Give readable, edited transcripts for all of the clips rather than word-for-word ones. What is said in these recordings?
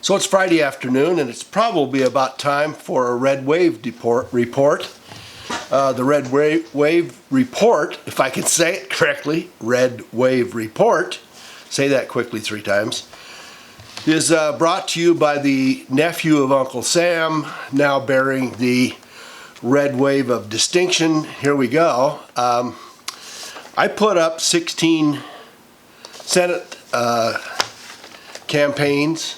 So it's Friday afternoon, and it's probably about time for a red wave report. The red wave report, if I can say it correctly, red wave report, say that quickly 3 times, is brought to you by the nephew of Uncle Sam, now bearing the red wave of distinction. Here we go. I put up 16 Senate campaigns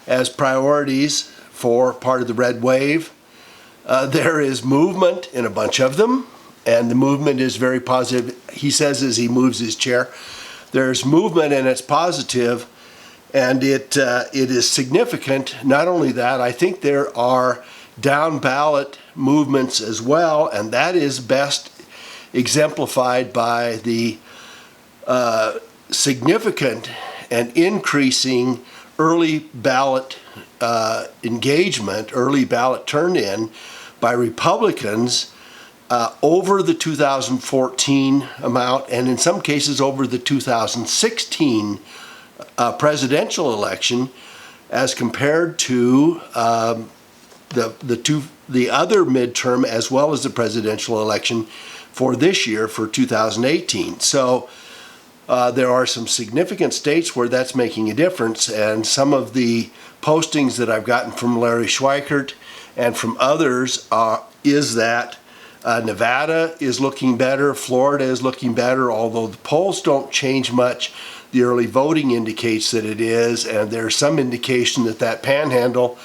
as priorities for part of the red wave. There is movement in a bunch of them, and the movement is very positive. He says as he moves his chair, there's movement and it's positive, and it is significant. Not only that, I think there are down ballot movements as well, and that is best exemplified by the significant and increasing early ballot engagement, early ballot turn-in by Republicans over the 2014 amount, and in some cases over the 2016 presidential election, as compared to the other midterm as well as the presidential election for this year, for 2018. So there are some significant states where that's making a difference, and some of the postings that I've gotten from Larry Schweikert and from others is that Nevada is looking better, Florida is looking better, although the polls don't change much. The early voting indicates that it is, and there's some indication that that panhandle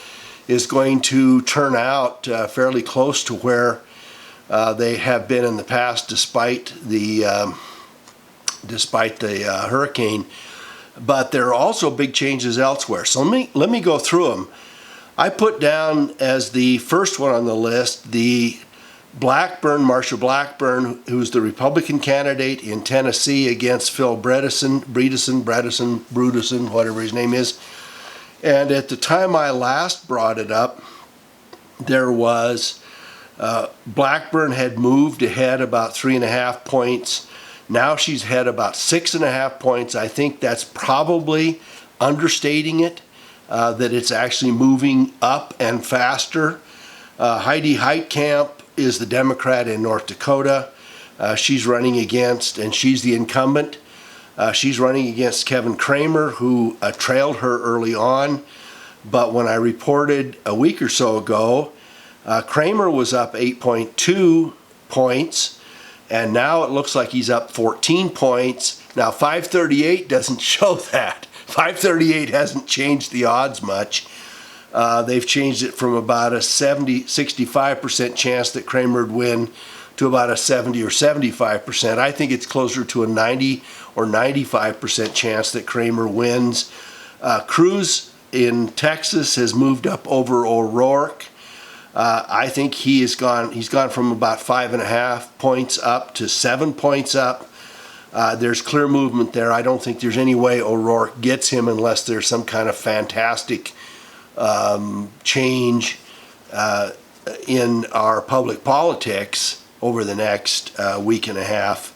is going to turn out fairly close to where they have been in the past, despite the hurricane. But there are also big changes elsewhere. So let me go through them. I put down as the first one on the list the Marsha Blackburn, who's the Republican candidate in Tennessee against Phil Bredesen, whatever his name is. And at the time I last brought it up, there was Blackburn had moved ahead about 3.5 points. Now she's ahead about 6.5 points. I think that's probably understating it, that it's actually moving up and faster. Heidi Heitkamp is the Democrat in North Dakota. She's running against, and she's the incumbent. She's running against Kevin Cramer, who trailed her early on. But when I reported a week or so ago, Cramer was up 8.2 points, and now it looks like he's up 14 points. Now 538 doesn't show that. 538 hasn't changed the odds much. They've changed it from about a 65% chance that Cramer would win to about a 70 or 75%. I think it's closer to a 90 or 95% chance that Cramer wins. Cruz in Texas has moved up over O'Rourke. I think he's gone from about 5.5 points up to 7 points up. There's clear movement there. I don't think there's any way O'Rourke gets him unless there's some kind of fantastic change in our public politics over the next week and a half.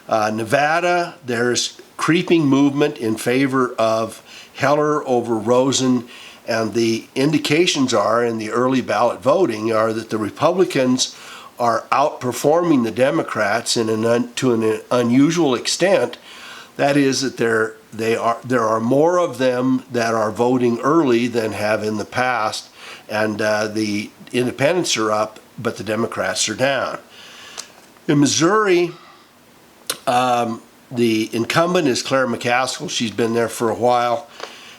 Nevada, there's creeping movement in favor of Heller over Rosen, and the indications are in the early ballot voting are that the Republicans are outperforming the Democrats to an unusual extent. That is that there are more of them that are voting early than have in the past, and the independents are up, but the Democrats are down. In Missouri, the incumbent is Claire McCaskill. She's been there for a while,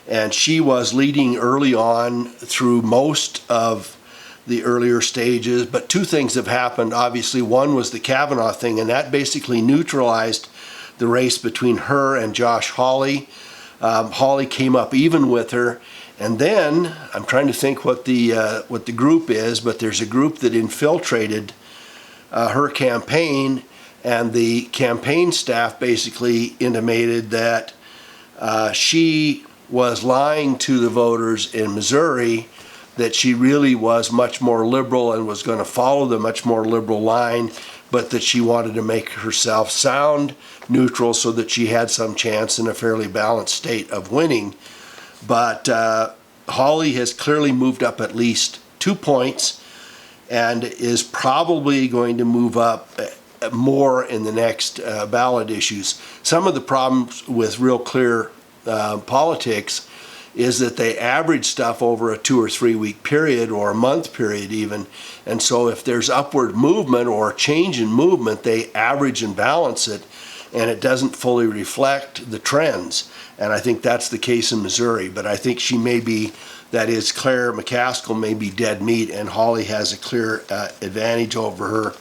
and she was leading early on through most of the earlier stages. But 2 things have happened. Obviously, one was the Kavanaugh thing, and that basically neutralized the race between her and Josh Hawley. Hawley came up even with her, and then I'm trying to think what the group is, but there's a group that infiltrated her campaign, and the campaign staff basically intimated that she was lying to the voters in Missouri, that she really was much more liberal and was going to follow the much more liberal line, but that she wanted to make herself sound neutral so that she had some chance in a fairly balanced state of winning. But Hawley has clearly moved up at least 2 points and is probably going to move up more in the next ballot issues. Some of the problems with Real Clear politics is that they average stuff over a 2 or 3 week period or a month period even. And so if there's upward movement or change in movement, they average and balance it, and it doesn't fully reflect the trends. And I think that's the case in Missouri. But I think she may be, that is, Claire McCaskill may be dead meat, and Hawley has a clear advantage over her.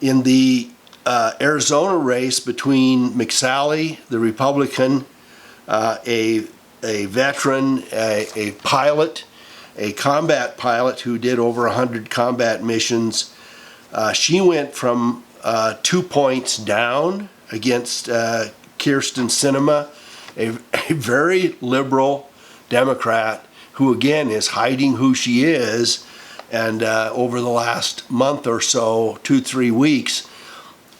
In the Arizona race between McSally, the Republican, a veteran, a pilot, a combat pilot who did over 100 combat missions, she went from 2 points down against Kirsten Sinema, a very liberal Democrat who, again, is hiding who she is. And over the last month or so, 2-3 weeks,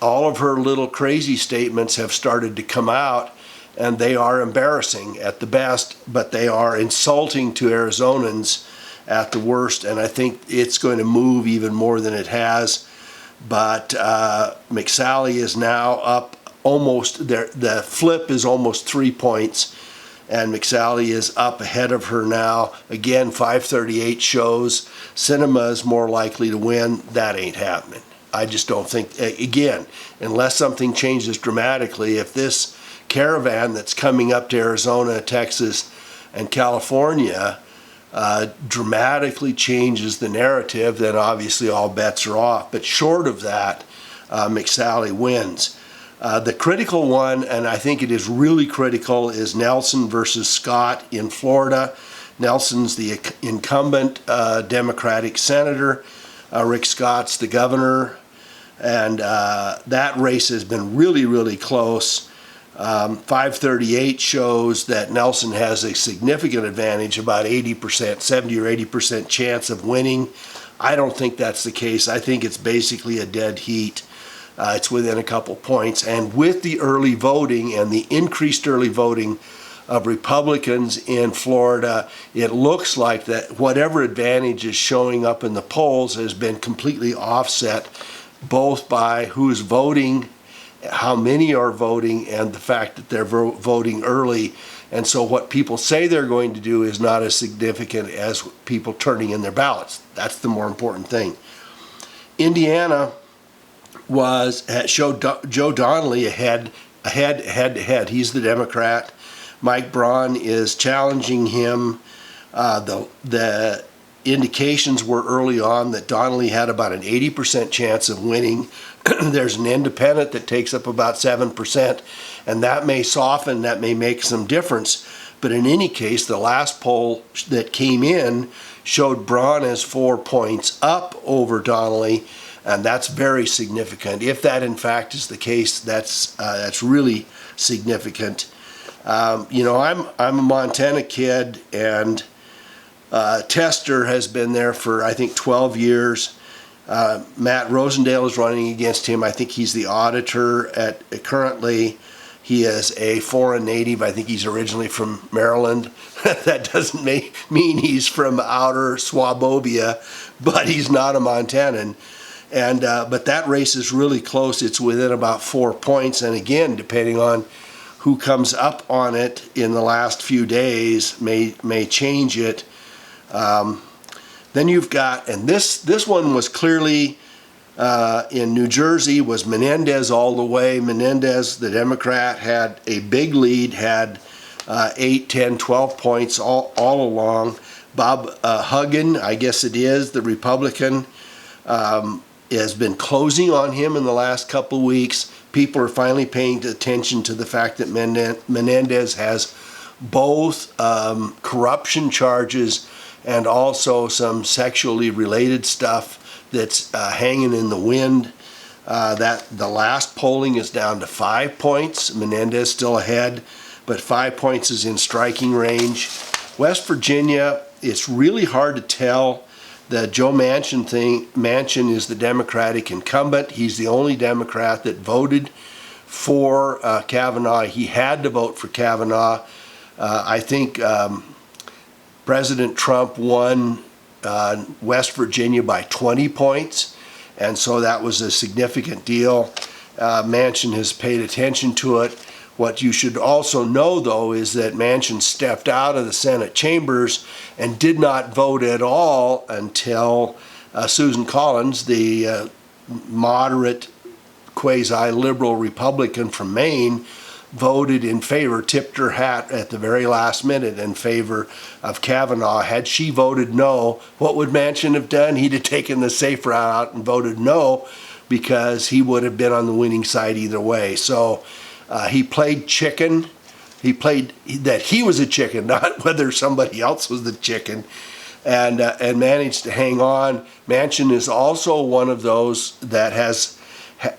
all of her little crazy statements have started to come out, and they are embarrassing at the best, but they are insulting to Arizonans at the worst, and I think it's going to move even more than it has. But McSally is now up almost, the flip is almost 3 points, and McSally is up ahead of her now. Again, 538 shows Sinema is more likely to win. That ain't happening. I just don't think, again, unless something changes dramatically, if this caravan that's coming up to Arizona, Texas, and California dramatically changes the narrative, then obviously all bets are off. But short of that, McSally wins. The critical one, and I think it is really critical, is Nelson versus Scott in Florida. Nelson's the incumbent Democratic senator. Rick Scott's the governor. And that race has been really, really close. 538 shows that Nelson has a significant advantage, about 80%, 70 or 80% chance of winning. I don't think that's the case. I think it's basically a dead heat. It's within a couple points. And with the early voting and the increased early voting of Republicans in Florida, it looks like that whatever advantage is showing up in the polls has been completely offset, both by who's voting, how many are voting, and the fact that they're voting early. And so what people say they're going to do is not as significant as people turning in their ballots. That's the more important thing. Indiana showed Joe Donnelly ahead. He's the Democrat. Mike Braun is challenging him. The indications were early on that Donnelly had about an 80% chance of winning. There's an independent that takes up about 7%, and that may soften, that may make some difference. But in any case, the last poll that came in showed Braun as 4 points up over Donnelly, and that's very significant. If that in fact is the case, that's really significant. I'm a Montana kid, and Tester has been there for, I think, 12 years. Matt Rosendale is running against him. I think he's the auditor currently. He is a foreign native. I think he's originally from Maryland. That doesn't mean he's from outer Swabovia, but he's not a Montanan. And but that race is really close. It's within about 4 points. And again, depending on who comes up on it in the last few days, may change it. Then you've got, and this one was clearly in New Jersey, was Menendez all the way. Menendez, the Democrat, had a big lead, had 8, 10, 12 points all along. Bob Huggin, I guess it is, the Republican, has been closing on him in the last couple weeks. People are finally paying attention to the fact that Menendez has both corruption charges and also some sexually related stuff that's hanging in the wind. That the last polling is down to 5 points. Menendez still ahead, but 5 points is in striking range. West Virginia, it's really hard to tell. The Joe Manchin is the Democratic incumbent. He's the only Democrat that voted for Kavanaugh. He had to vote for Kavanaugh. I think President Trump won West Virginia by 20 points, and so that was a significant deal. Manchin has paid attention to it. What you should also know, though, is that Manchin stepped out of the Senate chambers and did not vote at all until Susan Collins, the moderate, quasi-liberal Republican from Maine, voted in favor, tipped her hat at the very last minute in favor of Kavanaugh. Had she voted no, what would Manchin have done? He'd have taken the safe route out and voted no, because he would have been on the winning side either way. So he played chicken. He played that he was a chicken, not whether somebody else was the chicken, and managed to hang on. Manchin is also one of those that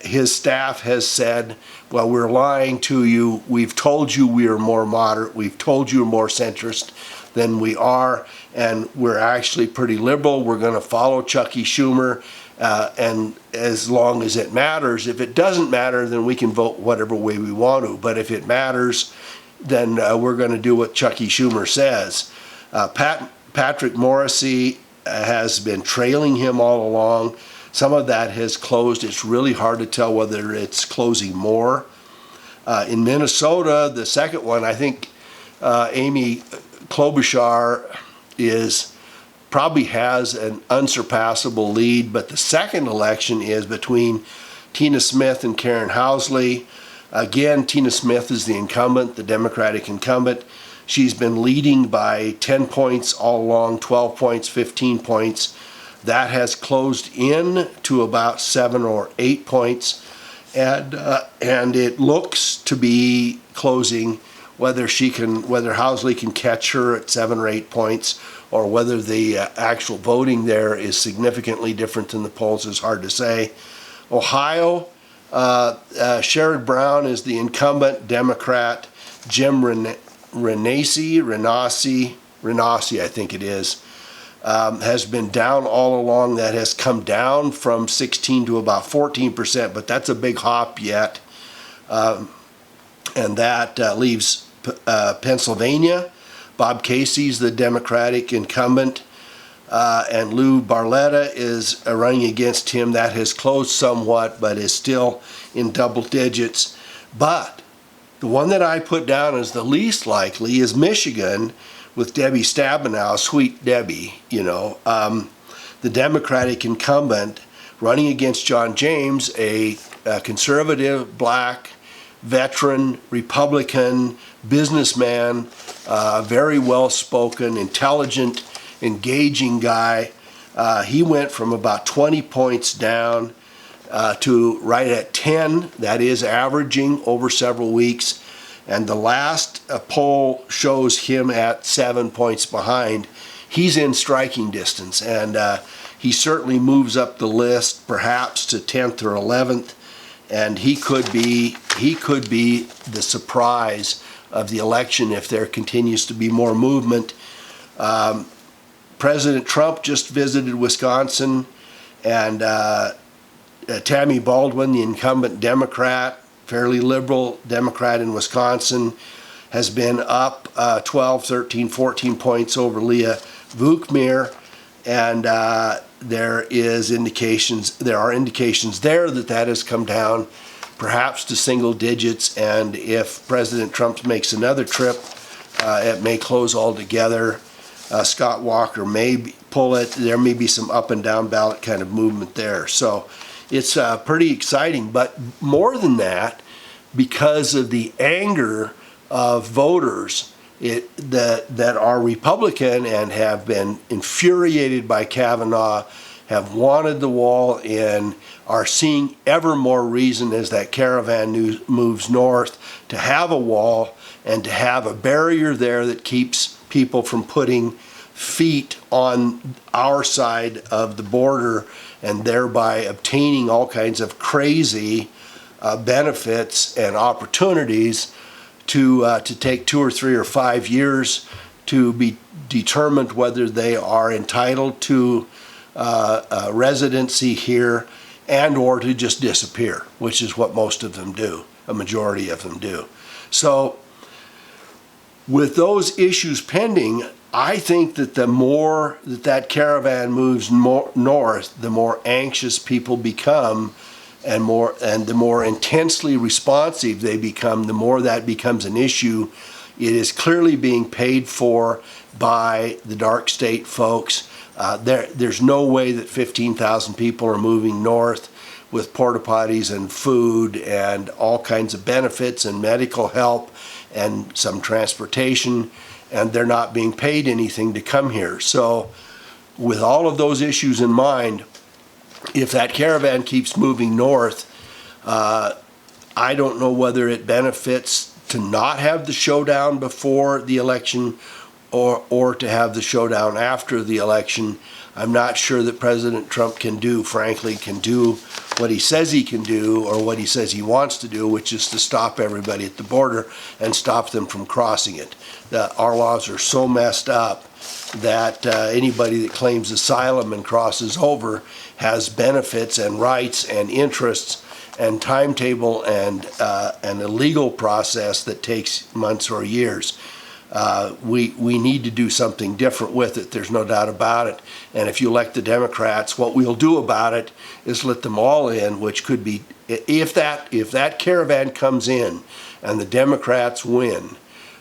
his staff has said, well, we're lying to you. We've told you we are more moderate. We've told you we're more centrist than we are, and we're actually pretty liberal. We're going to follow Chucky Schumer, and as long as it matters. If it doesn't matter, then we can vote whatever way we want to. But if it matters, then we're going to do what Chucky Schumer says. Patrick Morrissey has been trailing him all along. Some of that has closed. It's really hard to tell whether it's closing more. In Minnesota, the second one, I think Amy Klobuchar probably has an unsurpassable lead, but the second election is between Tina Smith and Karen Housley. Again, Tina Smith is the incumbent, the Democratic incumbent. She's been leading by 10 points all along, 12 points, 15 points. That has closed in to about 7 or 8 points, and it looks to be closing. Whether Housley can catch her at 7 or 8 points, or whether the actual voting there is significantly different than the polls is hard to say. Ohio, Sherrod Brown is the incumbent Democrat. Jim Renacci, I think it is, has been down all along. That has come down from 16 to about 14%, but that's a big hop yet. And that leaves Pennsylvania. Bob Casey's the Democratic incumbent, and Lou Barletta is running against him. That has closed somewhat, but is still in double digits. But the one that I put down as the least likely is Michigan, with Debbie Stabenow, Sweet Debbie, the Democratic incumbent, running against John James, a conservative, black, veteran, Republican, businessman, very well-spoken, intelligent, engaging guy. He went from about 20 points down to right at 10. That is averaging over several weeks. And the last poll shows him at 7 points behind. He's in striking distance, and he certainly moves up the list, perhaps to 10th or 11th. And he could be the surprise of the election if there continues to be more movement. President Trump just visited Wisconsin, and Tammy Baldwin, the incumbent Democrat, fairly liberal Democrat in Wisconsin, has been up 12, 13, 14 points over Leah Vukmir, and there are indications there that has come down perhaps to single digits, and if President Trump makes another trip, it may close altogether. Scott Walker may pull it. There may be some up and down ballot kind of movement there. So it's pretty exciting. But more than that, because of the anger of voters that are Republican and have been infuriated by Kavanaugh, have wanted the wall in, are seeing ever more reason as that caravan moves north to have a wall and to have a barrier there that keeps people from putting feet on our side of the border and thereby obtaining all kinds of crazy benefits and opportunities to take 2 or 3 or 5 years to be determined whether they are entitled to residency here and or to just disappear, which is what most of them do, a majority of them do. So with those issues pending, I think that the more that caravan moves north, the more anxious people become, and the more intensely responsive they become, the more that becomes an issue. It is clearly being paid for by the dark state folks. There's no way that 15,000 people are moving north with porta potties and food and all kinds of benefits and medical help and some transportation, and they're not being paid anything to come here. So with all of those issues in mind, if that caravan keeps moving north, I don't know whether it benefits to not have the showdown before the election or to have the showdown after the election. I'm not sure that President Trump can do what he says he can do or what he says he wants to do, which is to stop everybody at the border and stop them from crossing it. Our laws are so messed up that anybody that claims asylum and crosses over has benefits and rights and interests and timetable and a legal process that takes months or years. We need to do something different with it. There's no doubt about it. And if you elect the Democrats, what we'll do about it is let them all in, which could be, if that caravan comes in and the Democrats win,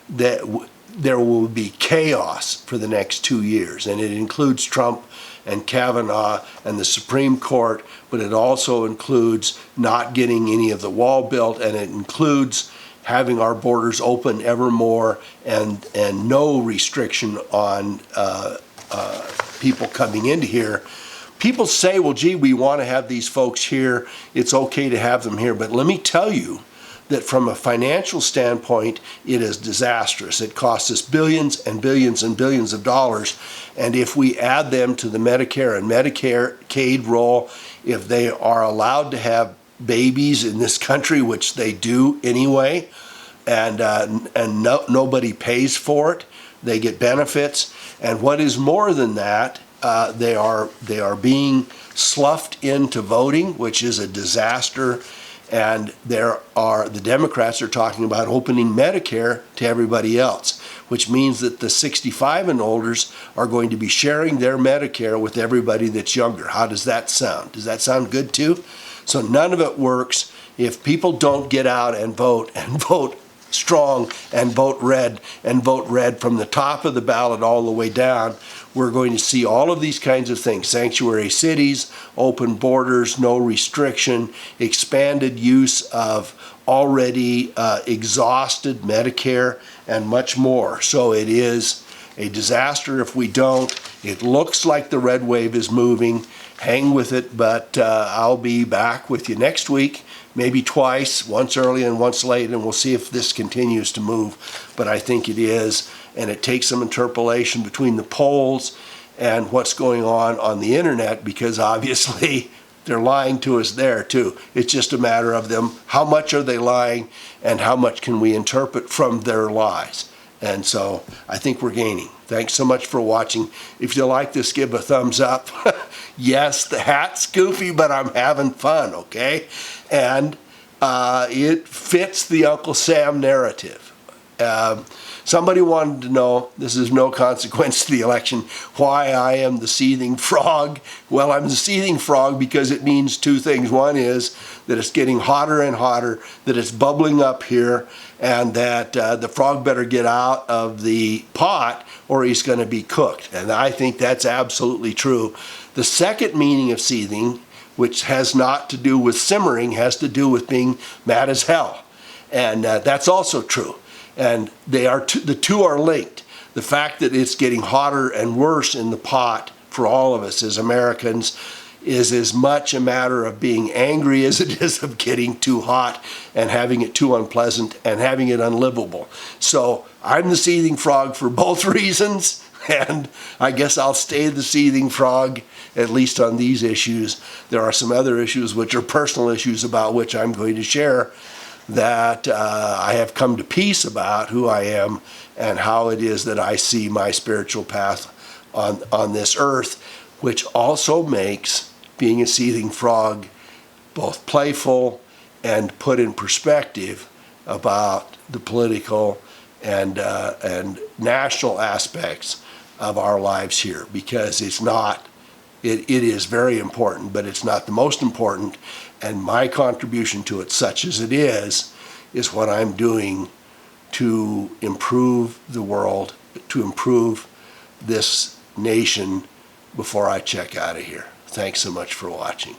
that there will be chaos for the next 2 years. And it includes Trump and Kavanaugh and the Supreme Court, but it also includes not getting any of the wall built, and it includes having our borders open ever more and no restriction on people coming into here. People say, well, gee, we want to have these folks here. It's okay to have them here. But let me tell you that from a financial standpoint, it is disastrous. It costs us billions and billions and billions of dollars. And if we add them to the Medicare and Medicaid roll, if they are allowed to have babies in this country, which they do anyway, and nobody pays for it, they get benefits. And what is more than that, they are being sloughed into voting, which is a disaster. And the Democrats are talking about opening Medicare to everybody else, which means that the 65 and olders are going to be sharing their Medicare with everybody that's younger. How does that sound? Does that sound good too? So none of it works if people don't get out and vote strong and vote red from the top of the ballot all the way down. We're going to see all of these kinds of things: sanctuary cities, open borders, no restriction, expanded use of already exhausted Medicare, and much more. So it is a disaster if we don't. It looks like the red wave is moving. Hang with it, but I'll be back with you next week, maybe twice, once early and once late, and we'll see if this continues to move. But I think it is, and it takes some interpolation between the polls and what's going on the internet, because obviously they're lying to us there too. It's just a matter of them, how much are they lying and how much can we interpret from their lies. And so I think we're gaining. Thanks so much for watching. If you like this, give a thumbs up. Yes, the hat's goofy, but I'm having fun, okay? And it fits the Uncle Sam narrative. Somebody wanted to know, this is no consequence to the election, why I am the seething frog. Well, I'm the seething frog because it means two things. One is that it's getting hotter and hotter, that it's bubbling up here, and that the frog better get out of the pot or he's going to be cooked. And I think that's absolutely true. The second meaning of seething, which has not to do with simmering, has to do with being mad as hell. And that's also true. And the two are linked. The fact that it's getting hotter and worse in the pot for all of us as Americans is as much a matter of being angry as it is of getting too hot and having it too unpleasant and having it unlivable. So I'm the seething frog for both reasons, and I guess I'll stay the seething frog, at least on these issues. There are some other issues which are personal issues about which I'm going to share that I have come to peace about who I am and how it is that I see my spiritual path on this earth, which also makes being a seething frog both playful and put in perspective about the political and national aspects of our lives here, because it's not, it is very important, but it's not the most important. And my contribution to it, such as it is what I'm doing to improve the world, to improve this nation before I check out of here. Thanks so much for watching.